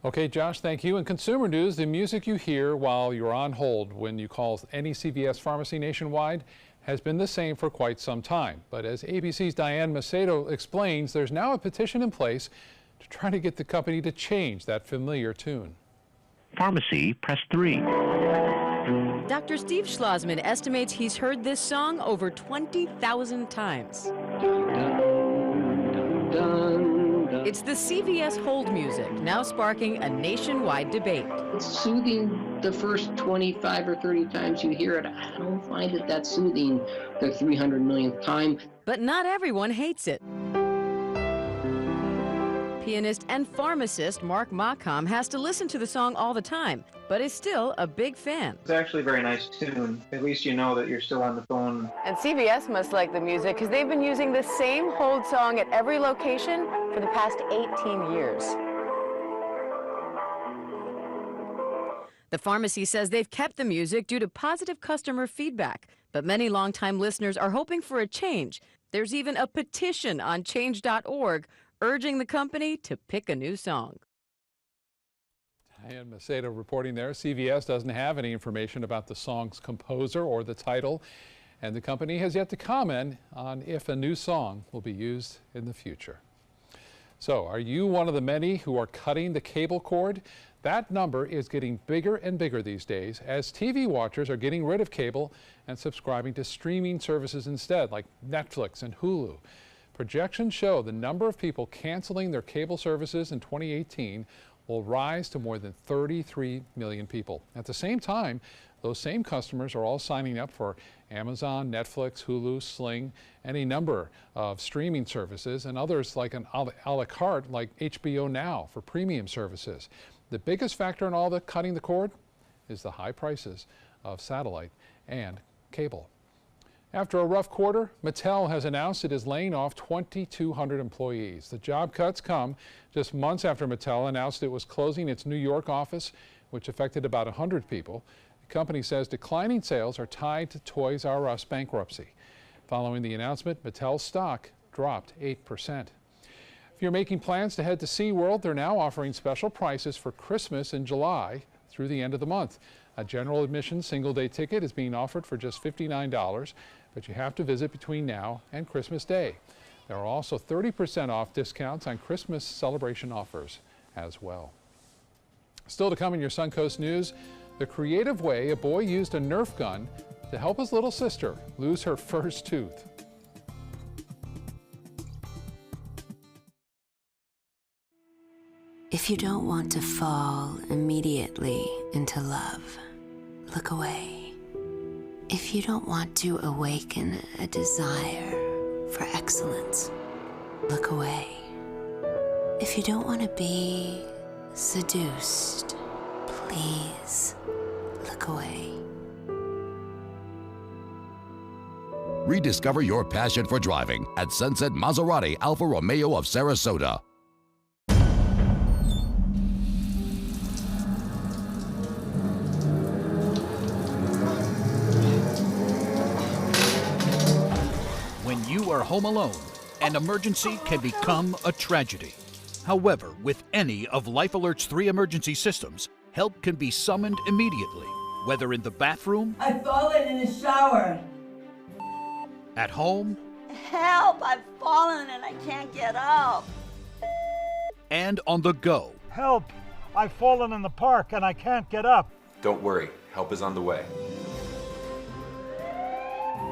Okay, Josh, thank you. In consumer news, the music you hear while you're on hold when you call any CVS pharmacy nationwide has been the same for quite some time. But as ABC's Diane Macedo explains, there's now a petition in place to try to get the company to change that familiar tune. Pharmacy, press 3. Dr. Steve Schlossman estimates he's heard this song over 20,000 times. It's the CVS hold music, now sparking a nationwide debate. It's soothing the first 25 or 30 times you hear it. I don't find it that soothing the 300 millionth time. But not everyone hates it. Pianist and pharmacist Mark Macham has to listen to the song all the time, but is still a big fan. It's actually a very nice tune. At least you know that you're still on the phone. And CVS must like the music because they've been using the same hold song at every location for the past 18 years. The pharmacy says they've kept the music due to positive customer feedback, but many longtime listeners are hoping for a change. There's even a petition on change.org urging the company to pick a new song. Diane Macedo reporting there. CVS doesn't have any information about the song's composer or the title, and the company has yet to comment on if a new song will be used in the future. So, are you one of the many who are cutting the cable cord? That number is getting bigger and bigger these days as TV watchers are getting rid of cable and subscribing to streaming services instead, like Netflix and Hulu. Projections show the number of people canceling their cable services in 2018 will rise to more than 33 million people. At the same time, those same customers are all signing up for Amazon, Netflix, Hulu, Sling, any number of streaming services, and others like an a la carte like HBO Now for premium services. The biggest factor in all the cutting the cord is the high prices of satellite and cable. After a rough quarter, Mattel has announced it is laying off 2,200 employees. The job cuts come just months after Mattel announced it was closing its New York office, which affected about 100 people. The company says declining sales are tied to Toys R Us bankruptcy. Following the announcement, Mattel's stock dropped 8%. If you're making plans to head to SeaWorld, they're now offering special prices for Christmas in July through the end of the month. A general admission single-day ticket is being offered for just $59, but you have to visit between now and Christmas Day. There are also 30% off discounts on Christmas celebration offers as well. Still to come in your Suncoast News, the creative way a boy used a Nerf gun to help his little sister lose her first tooth. If you don't want to fall immediately into love, look away. If you don't want to awaken a desire for excellence, look away. If you don't want to be seduced, please look away. Rediscover your passion for driving at Sunset Maserati Alfa Romeo of Sarasota. When you are home alone, an emergency can become a tragedy. However, with any of Life Alert's 3 emergency systems, help can be summoned immediately, whether in the bathroom, I've fallen in the shower. at home, Help! I've fallen and I can't get up. and on the go. Help! I've fallen in the park and I can't get up. Don't worry, help is on the way.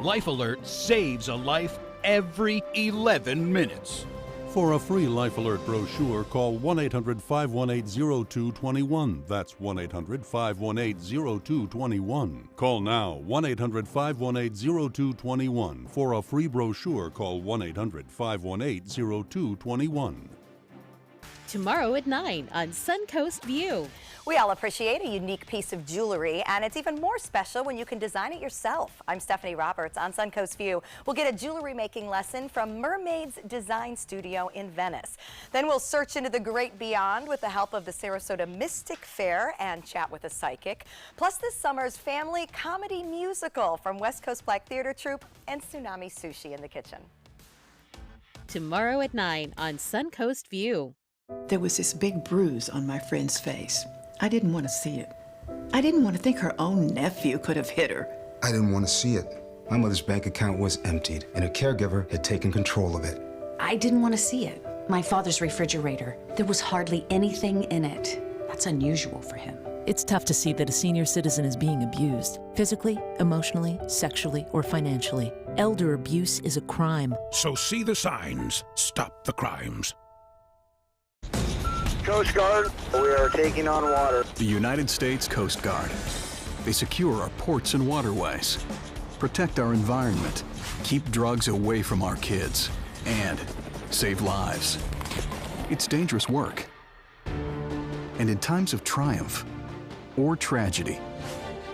Life Alert saves a life every 11 minutes. For a free Life Alert brochure, call 1-800-518-0221. That's 1-800-518-0221. Call now, 1-800-518-0221. For a free brochure, call 1-800-518-0221. Tomorrow at 9 on Suncoast View. We all appreciate a unique piece of jewelry, and it's even more special when you can design it yourself. I'm Stephanie Roberts on Suncoast View. We'll get a jewelry making lesson from Mermaid's Design Studio in Venice. Then we'll search into the great beyond with the help of the Sarasota Mystic Fair and chat with a psychic. Plus this summer's family comedy musical from West Coast Black Theater Troupe and Tsunami Sushi in the kitchen. Tomorrow at 9 on Suncoast View. There was this big bruise on my friend's face. I didn't want to see it. I didn't want to think her own nephew could have hit her. I didn't want to see it. My mother's bank account was emptied, and a caregiver had taken control of it. I didn't want to see it. My father's refrigerator. There was hardly anything in it. That's unusual for him. It's tough to see that a senior citizen is being abused, physically, emotionally, sexually, or financially. Elder abuse is a crime. So see the signs. Stop the crimes. Coast Guard, we are taking on water. The United States Coast Guard. They secure our ports and waterways, protect our environment, keep drugs away from our kids, and save lives. It's dangerous work. And in times of triumph or tragedy,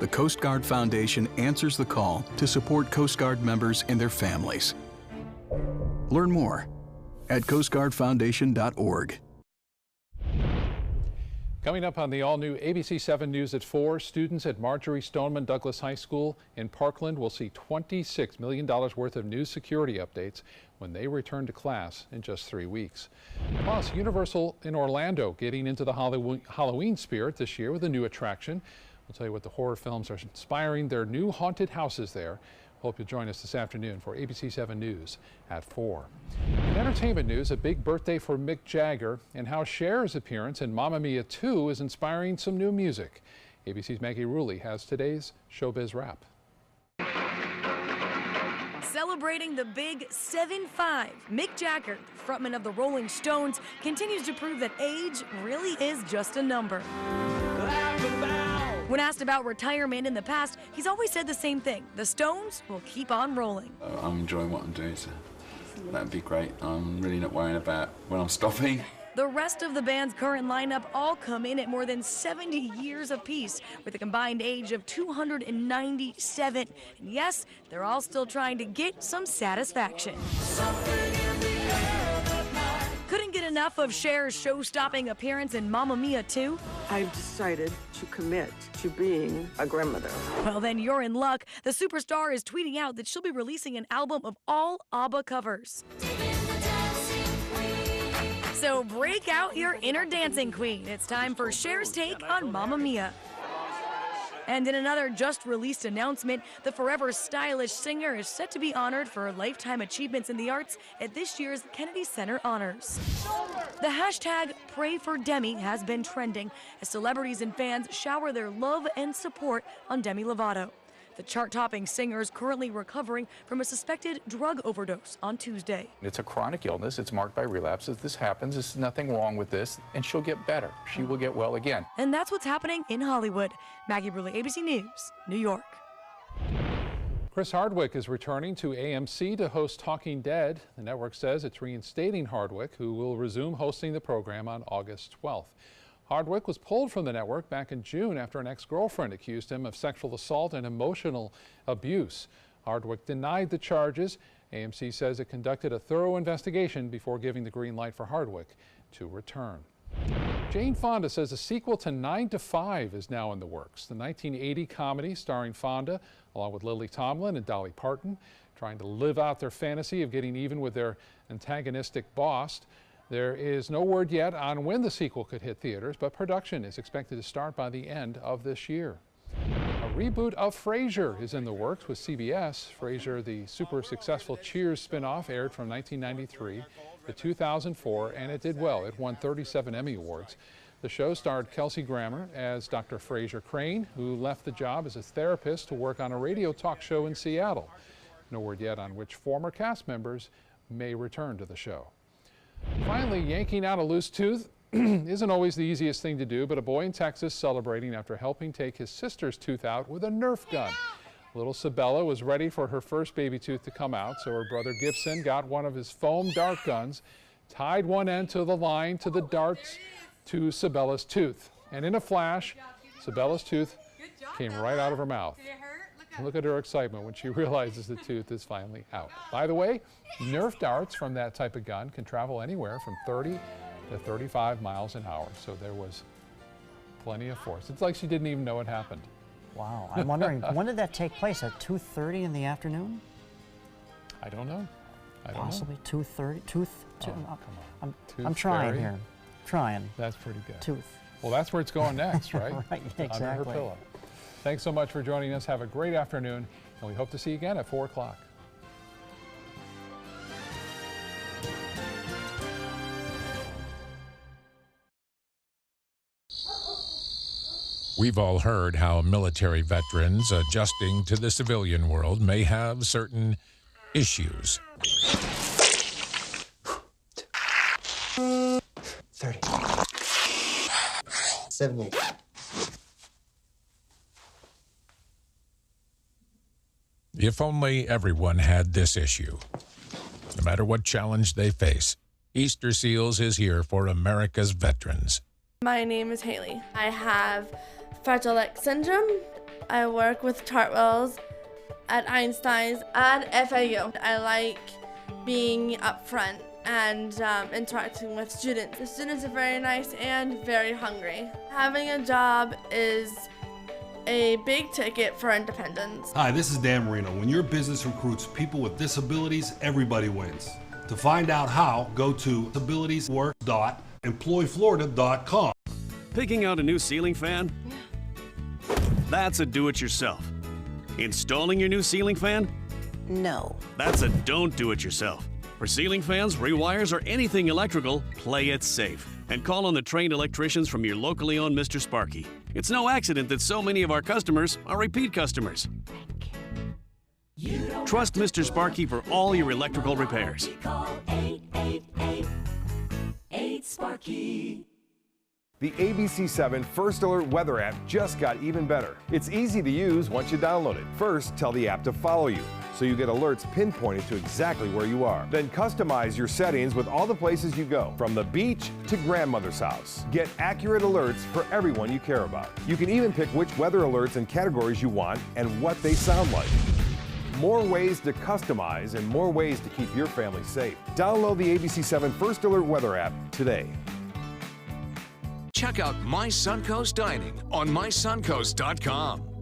the Coast Guard Foundation answers the call to support Coast Guard members and their families. Learn more at coastguardfoundation.org. Coming up on the all-new ABC 7 News at 4, students at Marjorie Stoneman Douglas High School in Parkland will see $26 million worth of new security updates when they return to class in just 3 weeks. Plus, Universal in Orlando getting into the Halloween spirit this year with a new attraction. We'll tell you what the horror films are inspiring their new haunted houses there. Hope you'll join us this afternoon for ABC 7 News at 4. In entertainment news, a big birthday for Mick Jagger and how Cher's appearance in Mamma Mia 2 is inspiring some new music. ABC's Maggie Rulli has today's Showbiz Wrap. Celebrating the big 7'5", Mick Jagger, frontman of the Rolling Stones, continues to prove that age really is just a number. When asked about retirement in the past, he's always said the same thing. The Stones will keep on rolling. I'm enjoying what I'm doing, so that'd be great. I'm really not worrying about when I'm stopping. The rest of the band's current lineup all come in at more than 70 years apiece, with a combined age of 297. And yes, they're all still trying to get some satisfaction. Couldn't get enough of Cher's show-stopping appearance in Mamma Mia 2? I've decided to commit to being a grandmother. Well, then you're in luck. The superstar is tweeting out that she'll be releasing an album of all ABBA covers. So break out your inner dancing queen. It's time for Cher's take on Mamma Mia. And in another just-released announcement, the forever stylish singer is set to be honored for her lifetime achievements in the arts at this year's Kennedy Center Honors. The hashtag #PrayForDemi has been trending as celebrities and fans shower their love and support on Demi Lovato. The chart-topping singer is currently recovering from a suspected drug overdose on Tuesday. It's a chronic illness. It's marked by relapses. This happens. There's nothing wrong with this, and she'll get better. She will get well again. And that's what's happening in Hollywood. Maggie Brule, ABC News, New York. Chris Hardwick is returning to AMC to host Talking Dead. The network says it's reinstating Hardwick, who will resume hosting the program on August 12th. Hardwick was pulled from the network back in June after an ex-girlfriend accused him of sexual assault and emotional abuse. Hardwick denied the charges. AMC says it conducted a thorough investigation before giving the green light for Hardwick to return. Jane Fonda says a sequel to 9 to 5 is now in the works. The 1980 comedy starring Fonda, along with Lily Tomlin and Dolly Parton, trying to live out their fantasy of getting even with their antagonistic boss. There is no word yet on when the sequel could hit theaters, but production is expected to start by the end of this year. A reboot of Frasier is in the works with CBS. Frasier, the super successful Cheers spinoff, aired from 1993 to 2004, and it did well. It won 37 Emmy Awards. The show starred Kelsey Grammer as Dr. Frasier Crane, who left the job as a therapist to work on a radio talk show in Seattle. No word yet on which former cast members may return to the show. Finally, yanking out a loose tooth isn't always the easiest thing to do, but a boy in Texas celebrating after helping take his sister's tooth out with a Nerf gun. Little Sabella was ready for her first baby tooth to come out, so her brother Gibson got one of his foam dart guns, tied one end to the line to the darts to Sabella's tooth. And in a flash, Sabella's tooth came right out of her mouth. Look at her excitement when she realizes the tooth is finally out. By the way, Nerf darts from that type of gun can travel anywhere from 30 to 35 miles an hour, so there was plenty of force. It's like she didn't even know it happened. Wow. I'm wondering, when did that take place? At 2:30 in the afternoon? I don't know. Possibly 2:30? Come on. I'm trying here. Trying. That's pretty good. Tooth. Well, that's where it's going next, right? Right, exactly. Under her pillow. Thanks so much for joining us. Have a great afternoon, and we hope to see you again at 4 o'clock. We've all heard how military veterans adjusting to the civilian world may have certain issues. 30. 70. If only everyone had this issue. No matter what challenge they face, Easter Seals is here for America's veterans. My name is Haley. I have Fragile X syndrome. I work with Chartwells at Einstein's and FAU. I like being up front and interacting with students. The students are very nice and very hungry. Having a job is a big ticket for independence. Hi, this is Dan Marino. When your business recruits people with disabilities, everybody wins. To find out how, go to disabilitieswork.employflorida.com. Picking out a new ceiling fan? That's a do-it-yourself. Installing your new ceiling fan? No. That's a don't do it yourself. For ceiling fans, rewires, or anything electrical, play it safe. And call on the trained electricians from your locally owned Mr. Sparky. It's no accident that so many of our customers are repeat customers. Trust Mr. Sparky for all your electrical repairs. Call 888-8-SPARKY. The ABC7 First Alert weather app just got even better. It's easy to use once you download it. First, tell the app to follow you, so you get alerts pinpointed to exactly where you are. Then customize your settings with all the places you go, from the beach to grandmother's house. Get accurate alerts for everyone you care about. You can even pick which weather alerts and categories you want and what they sound like. More ways to customize and more ways to keep your family safe. Download the ABC7 First Alert weather app today. Check out My Suncoast Dining on mysuncoast.com.